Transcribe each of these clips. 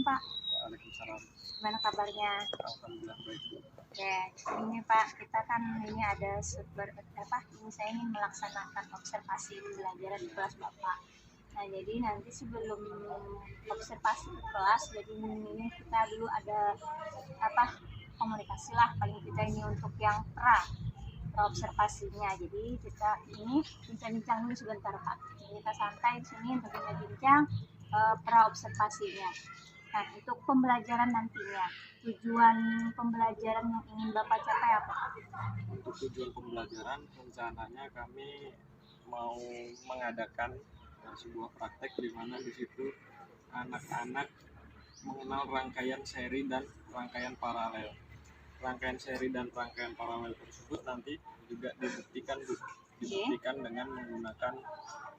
Pak. Waalaikumsalam. Gimana kabarnya? Alhamdulillah baik, Bu. Oke, ini Pak, kita kan ini ada ini saya ingin melaksanakan observasi pembelajaran di kelas Bapak. Nah, jadi nanti sebelum observasi ke kelas, jadi ini kita dulu ada komunikasi lah paling kita ini untuk yang observasinya. Jadi kita ini bincang-bincang dulu sebentar Pak. Jadi kita santai di sini untuk bincang observasinya. Nah, untuk pembelajaran nantinya, tujuan pembelajaran yang ingin Bapak capai apa? Untuk tujuan pembelajaran, rencananya kami mau mengadakan sebuah praktek di mana di situ anak-anak mengenal rangkaian seri dan rangkaian paralel. Rangkaian seri dan rangkaian paralel tersebut nanti juga dibuktikan dengan menggunakan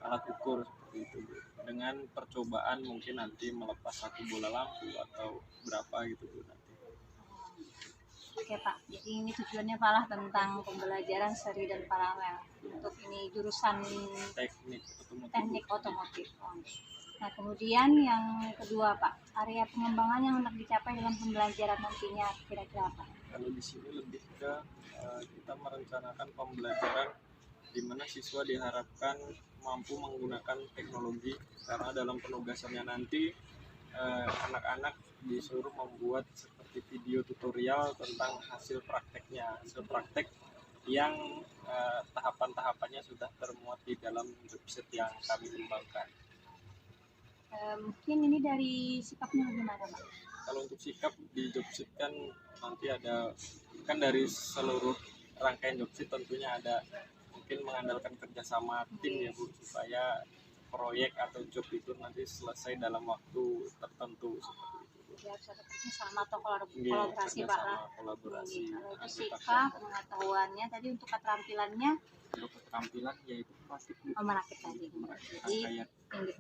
alat ukur seperti itu, Bu. Dengan percobaan mungkin nanti melepas satu bola lampu atau berapa gitu, Bu, nanti. Oke Pak, jadi ini tujuannya Pak lah tentang pembelajaran seri dan paralel untuk ini jurusan teknik otomotif. Nah, kemudian yang kedua Pak, area pengembangan yang hendak dicapai dalam pembelajaran nantinya kira-kira apa? Kalau di sini lebih ke kita merencanakan pembelajaran di mana siswa diharapkan mampu menggunakan teknologi, karena dalam penugasannya nanti anak-anak disuruh membuat seperti video tutorial tentang hasil praktek yang tahapan-tahapannya sudah termuat di dalam jobset yang kami kembangkan. Mungkin ini dari sikapnya bagaimana Pak? Kalau untuk sikap di jobset kan nanti ada kan dari seluruh rangkaian jobset tentunya ada mungkin mengandalkan kerjasama tim ya Bu, supaya proyek atau job itu nanti selesai dalam waktu tertentu seperti itu. Ya, harus ada kerjasama atau kolaborasi Pak lah. Kolaborasi. Kalau itu sikap, pengetahuannya tadi untuk keterampilannya. Untuk keterampilan yaitu merakit. Merakit tadi. Jadi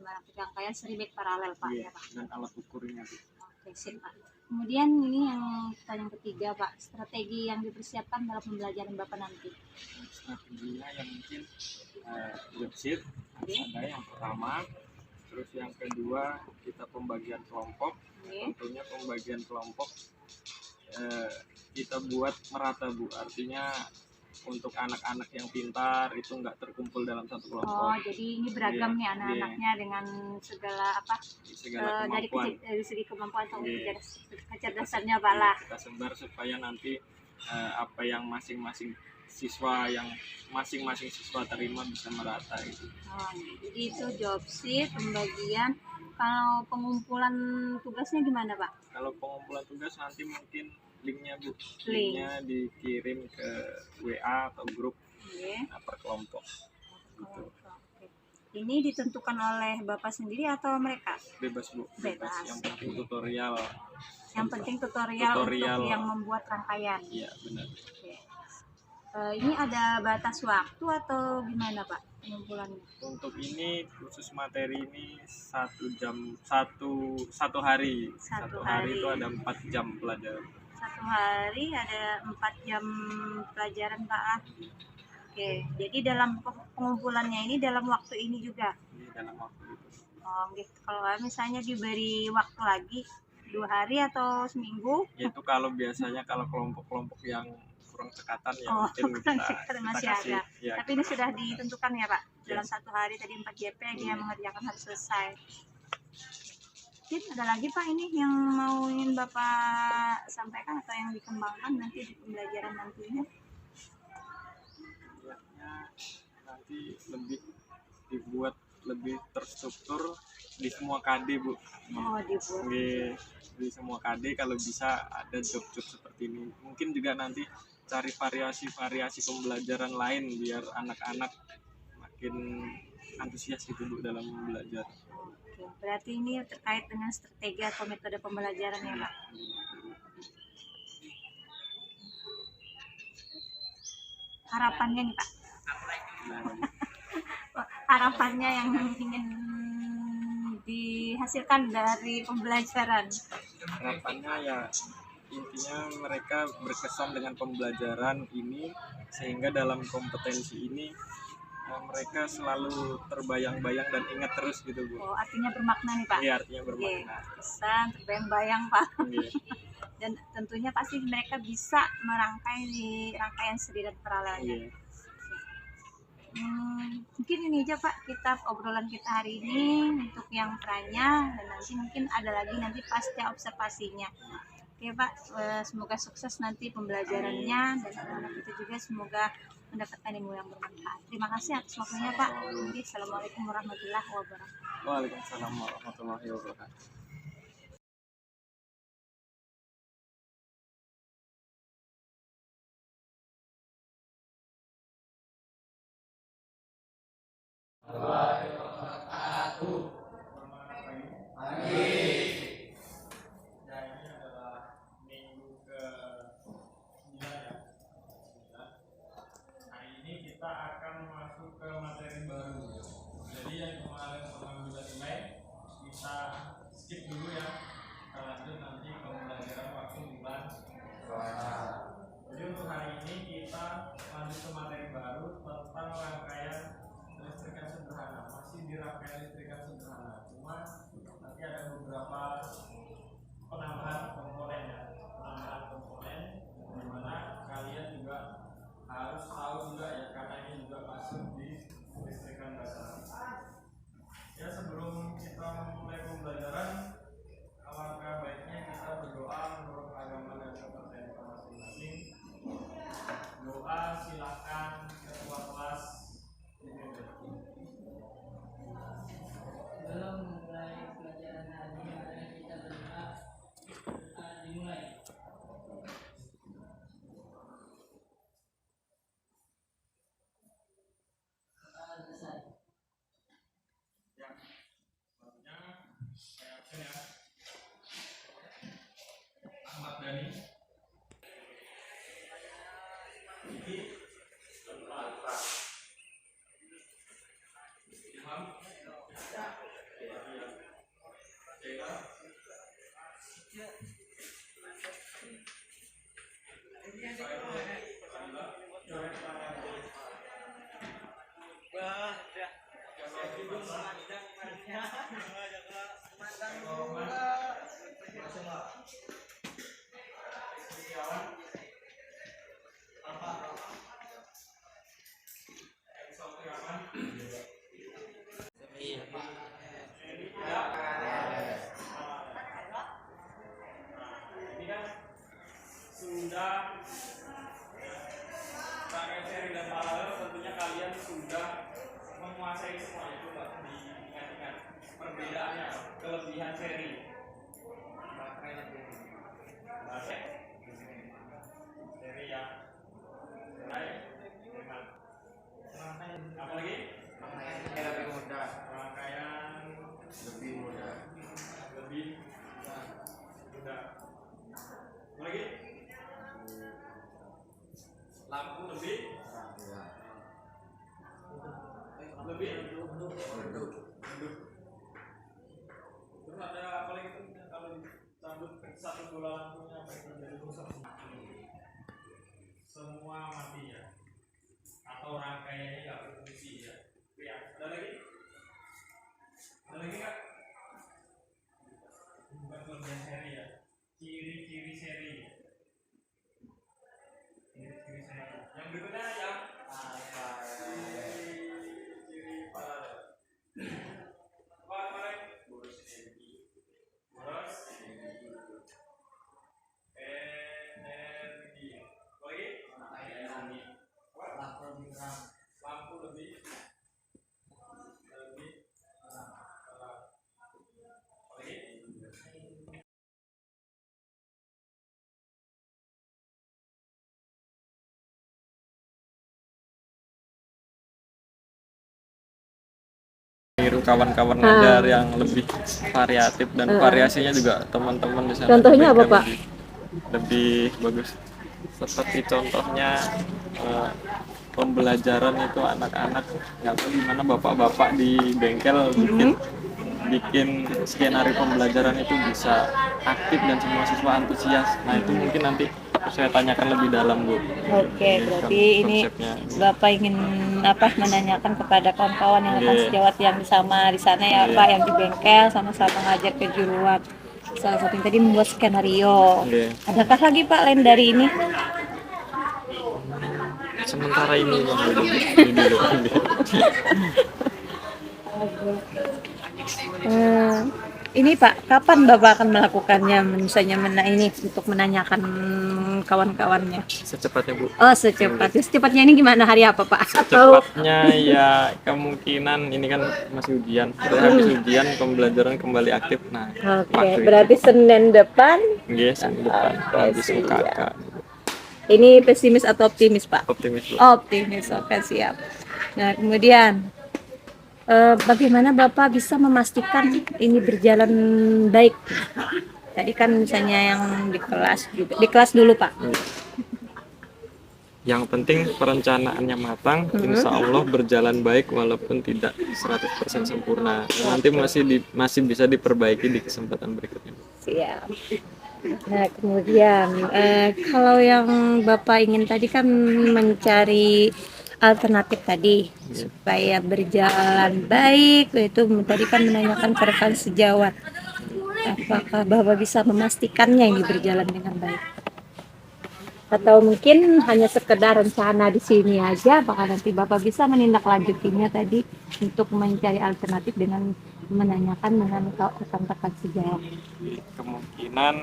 merakit rangkaian seri baik paralel Pak ya Pak. Dan alat ukurnya Bu. Oke, sip Pak. Kemudian ini yang pertanyaan ketiga Pak, strategi yang dipersiapkan dalam pembelajaran Bapak nanti. Strateginya yang mungkin website ada yang pertama, terus yang kedua kita pembagian kelompok. Tentunya pembagian kelompok kita buat merata Bu, artinya untuk anak-anak yang pintar itu nggak terkumpul dalam satu kelompok. Oh, jadi ini beragam nih anak-anaknya dengan segala kemampuan. dari segi kemampuan atau kecerdasannya Pak lah. Kita sebar supaya nanti apa yang masing-masing siswa terima bisa merata itu. Oh, jadi itu job sheet, pembagian. Kalau pengumpulan tugasnya gimana Pak? Kalau pengumpulan tugas nanti mungkin linknya Bu, linknya dikirim ke WA atau grup per kelompok. Gitu. Ini ditentukan oleh Bapak sendiri atau mereka? Bebas Bu, bebas. Yang penting tutorial. Untuk yang membuat rangkaian. Iya benar. Ini ada batas waktu atau gimana Pak pengumpulannya? Untuk ini khusus materi ini 1 jam satu hari. Satu hari itu ada 4 jam pelajaran. 1 hari ada 4 jam pelajaran Pak. Oke, jadi dalam pengumpulannya ini dalam waktu ini juga? Ini dalam waktu itu. Oh gitu. Kalau misalnya diberi waktu lagi 2 hari atau seminggu? Itu kalau biasanya kalau kelompok-kelompok yang kurang cekatan ya mungkin kita masih kasih, ada. Ya, tapi ini sudah ditentukan ya Pak, dalam 1 hari tadi 4 JP dia mengerjakan harus selesai. Mungkin ada lagi Pak ini yang mau ingin Bapak sampaikan atau yang dikembangkan nanti di pembelajaran nantinya? Nanti lebih dibuat lebih terstruktur di semua KD Bu. Di semua KD kalau bisa ada job-job seperti ini. Mungkin juga nanti cari variasi pembelajaran lain biar anak-anak makin antusias gitu Bu dalam belajar. Oke, berarti ini terkait dengan strategi atau metode pembelajaran ya Pak. Harapannya nih Pak. Harapannya yang ingin dihasilkan dari pembelajaran. Harapannya ya intinya mereka berkesan dengan pembelajaran ini sehingga dalam kompetensi ini mereka selalu terbayang-bayang dan ingat terus gitu Bu. Oh, artinya bermakna nih Pak. Iya, artinya Oke, bermakna. kesan terbayang-bayang Pak. Iya. Dan tentunya pasti mereka bisa merangkai di rangkaian Sri dan paralelnya. Iya. Mungkin ini aja Pak kita obrolan kita hari ini untuk yang perannya, dan nanti mungkin ada lagi nanti pasca observasinya. Oke Pak, semoga sukses nanti pembelajarannya dan anak-anak kita juga semoga mendapatkan ilmu yang bermanfaat. Terima kasih atas waktunya Pak. Oke, Assalamualaikum warahmatullahi wabarakatuh. Waalaikumsalam warahmatullahi wabarakatuh. Ya, ini adalah minggu ke-9 ya. Hari ini kita akan masuk ke materi baru. Jadi yang kemarin pengambilan nilai kita skip dulu ya. Kita lanjut nanti pembelajaran waktu bulan puasa. Jadi untuk hari ini kita lanjut ke materi baru tentang rangkaian listrikan sederhana. Masih di rangkaian listrikan sederhana. Cuma nanti ada beberapa penambahan komponen ya, penambahan komponen di mana kalian juga harus tahu juga ya, karena ini juga masuk di listrikan dasar. Ya, sebelum kita mulai pembelajaran, alangkah baiknya kita berdoa menurut agama dan kepercayaan kita masing-masing. Doa silakan ketua kelas dipimpin. Sebelum memulai pelajaran hari ini, mari kita berdoa. Dimulai. Selesai. Ya, selanjutnya saya absen ya. Ahmad Dhani. Iki. Alfa. Ilham. Jaya. Ini kan sudah pakai seri dan paralel, tentunya kalian sudah menguasai semua itu. Pak, diingat-ingat perbedaannya, kelebihan seri. Baterai seri yang naik, apa lagi? Lebih mudah, Rangkaian lebih mudah. lebih mudah. Apa lagi? Lampu lebih lebih Redup. redup. Terus ada apa lagi tuh kalau disambut satu bola lampunya apa itu menjadi rusak? Semua mati ya, atau rangkaiannya nggak berfungsi ya. Ya, ada lagi? Ada lagi nggak? Bukan kelebihan seri ya, ciri-ciri seri. Ciri-ciri seri. Yang berikutnya yang ciri paralel. Apa kemarin? Boros energi. Apa lagi? Lampu lebih terang. Apa lagi? Niru kawan-kawan ngajar yang lebih variatif dan variasinya juga teman-teman di sana. Contohnya apa, berikan Pak? lebih bagus. Seperti contohnya pembelajaran itu anak-anak nggak tahu gimana bapak-bapak di bengkel bikin skenario pembelajaran itu bisa aktif dan semua siswa antusias. Nah itu mungkin nanti saya tanyakan lebih dalam Bu. Oke, berarti ini Konsepnya. Bapak ingin menanyakan kepada kawan-kawan yang akan Iya. sejawat yang sama di sana ya Iya. Pak, yang di bengkel sama-sama ngajar kejuruan. Salah satunya tadi membuat skenario. Iya. Adakah lagi Pak lain dari ini? Sementara ini yang dulu. Eh, ini Pak, kapan Bapak akan melakukannya? Misalnya ini untuk menanyakan kawan-kawannya. Secepatnya Bu. Oh, secepatnya ini gimana, hari apa Pak? Atau Cepatnya ya kemungkinan ini kan masih ujian. Udah habis ujian, pembelajaran kembali aktif. Nah, Oke, waktu itu. berarti Senin depan. Yes, depan Oke, habis siap. UKK. Ini pesimis atau optimis Pak? Optimis Bu. Optimis, oke siap. Nah, kemudian bagaimana Bapak bisa memastikan ini berjalan baik? Tadi kan misalnya yang di kelas juga, di kelas dulu Pak. Yang penting perencanaannya matang, insya Allah berjalan baik walaupun tidak 100% sempurna. Nanti masih bisa diperbaiki di kesempatan berikutnya. Siap. Nah, kemudian kalau yang Bapak ingin tadi kan mencari alternatif tadi supaya berjalan baik, itu tadi kan menanyakan ke rekan sejawat. Apakah Bapak bisa memastikannya ini berjalan dengan baik? Atau mungkin hanya sekedar rencana di sini aja, apakah nanti Bapak bisa menindaklanjutinya tadi untuk mencari alternatif dengan menanyakan dengan rekan-rekan sejawat? Kemungkinan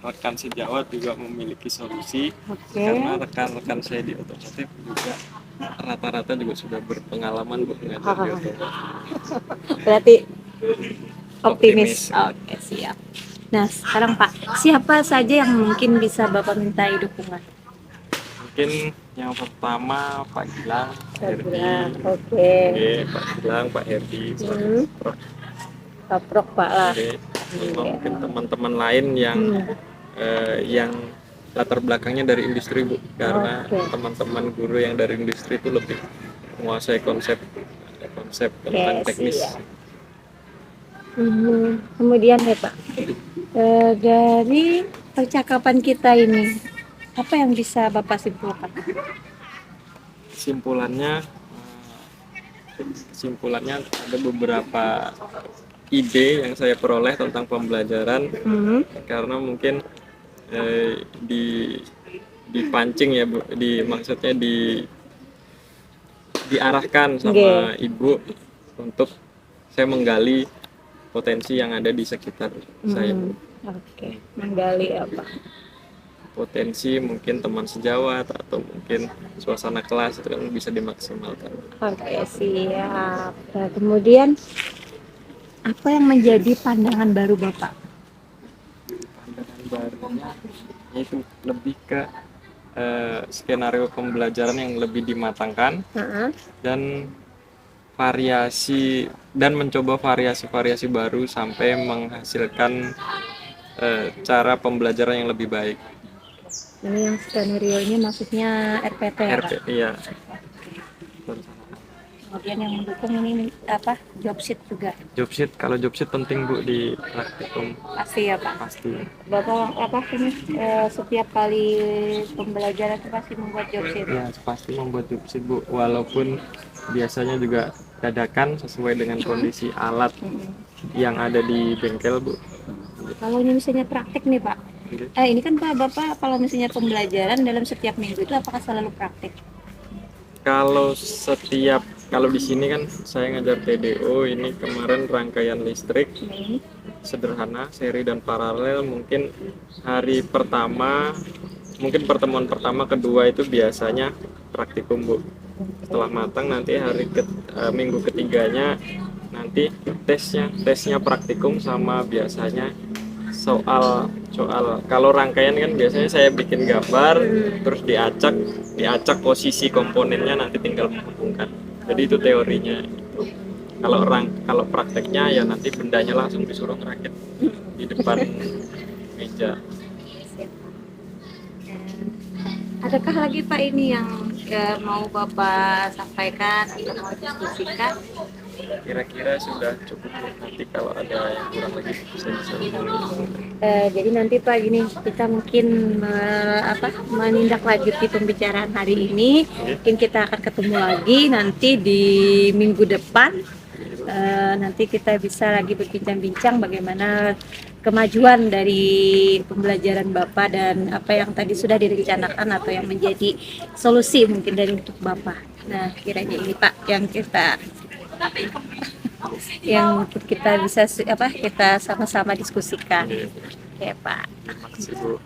rekan sejawat juga memiliki solusi, Oke. karena rekan-rekan saya di otomotif juga rata-rata juga sudah berpengalaman Bu mengajar di otomotif. Berarti optimis. Optimis. Oke, siap. Nah, sekarang Pak, siapa saja yang mungkin bisa Bapak mintai dukungan? Mungkin yang pertama Pak Gilang, Pak Herdi, Oke. Pak Gilang, Pak Herdi, Pak Hmm. Prof. Kaprok Pak lah. Oke. Sama mungkin teman-teman lain yang latar belakangnya dari industri Bu, karena Oke. teman-teman guru yang dari industri itu lebih menguasai konsep tentang teknis. siap. Kemudian ya Pak, dari percakapan kita ini, apa yang bisa Bapak simpulkan? Kesimpulannya ada beberapa ide yang saya peroleh tentang pembelajaran, karena mungkin dipancing ya Bu, maksudnya diarahkan sama Ibu untuk saya menggali potensi yang ada di sekitar saya Bu. Oke, menggali apa? Potensi mungkin teman sejawat atau mungkin suasana kelas itu kan bisa dimaksimalkan. Oke, siap. Nah, kemudian apa yang menjadi pandangan baru Bapak? Pandangan barunya yaitu lebih ke skenario pembelajaran yang lebih dimatangkan dan mencoba variasi-variasi baru sampai menghasilkan cara pembelajaran yang lebih baik. Ini yang skenario ini maksudnya RPT ya Pak? Iya. Kemudian yang mendukung ini apa? Job sheet juga? Kalau job sheet penting Bu di praktikum. Pasti ya Pak? Pasti. Bapak ini setiap kali pembelajaran itu pasti membuat job sheet? Ya pasti membuat job sheet Bu, walaupun biasanya juga dadakan sesuai dengan kondisi alat yang ada di bengkel Bu. Kalau ini misalnya praktek nih Pak, ini kan Pak Bapak kalau misalnya pembelajaran dalam setiap minggu itu apakah selalu praktek? Kalau di sini kan saya ngajar TDO, ini kemarin rangkaian listrik sederhana, seri dan paralel. Mungkin hari pertama, mungkin pertemuan pertama kedua itu biasanya praktikum Bu. Setelah matang nanti minggu ketiganya nanti tesnya praktikum, sama biasanya soal kalau rangkaian kan biasanya saya bikin gambar terus diacak posisi komponennya, nanti tinggal menghubungkan. Jadi itu teorinya. Kalau prakteknya ya nanti bendanya langsung disuruh ngerakit di depan meja. Adakah lagi Pak ini yang mau Bapak sampaikan atau mau diskusikan? Kira-kira sudah cukup. Nanti kalau ada yang kurang lagi bisa Jadi nanti Pak gini, kita mungkin menindaklanjuti pembicaraan hari ini. Mungkin kita akan ketemu lagi nanti di minggu depan. Nanti kita bisa lagi berbincang-bincang bagaimana kemajuan dari pembelajaran Bapak dan apa yang tadi sudah direncanakan atau yang menjadi solusi mungkin dari untuk Bapak. Nah, kiranya ini Pak yang kita bisa kita sama-sama diskusikan. Ya Pak. Terima kasih Bu.